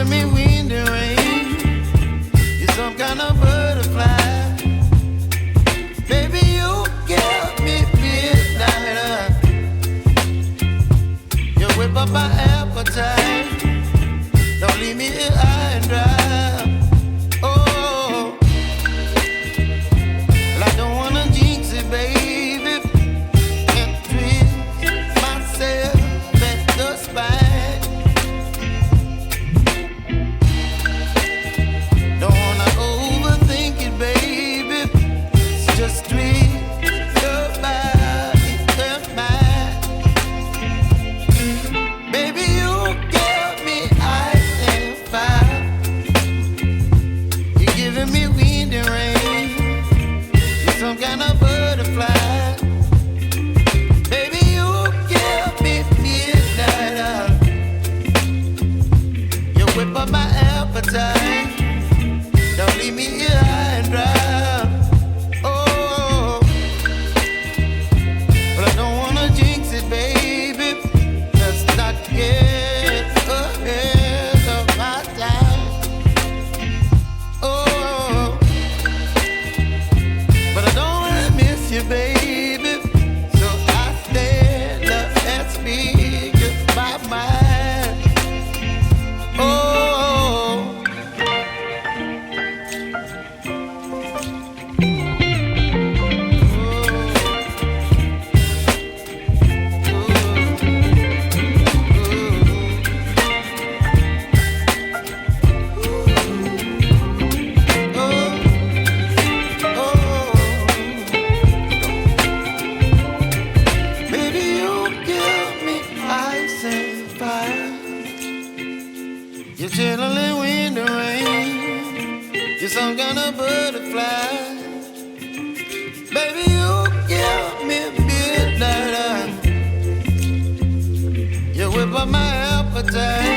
giving me wind and rain. You're some kind of butterfly. Baby, you give me midnight. You whip up my appetite. Don't leave me here high and dry. Oh, well, I don't wanna jinx it, baby, and twist myself at the spine. Don't wanna overthink it, baby. It's just twist your body and mine. Baby, you give me ice and fire. You're giving me wind and rain. You're some kind of butterfly. Baby, you give me midnight. You whip up my appetite. Don't leave me here high and dry. Oh, but I don't wanna jinx it, baby. Let's not get ahead of my time. Oh, but I don't wanna miss you, baby. So I stand up and speak my mind. Oh. Baby, you give me ice and fire. You're chilling wind and rain. You're some kind of butterfly. Baby, you give me midnight. You whip up my appetite.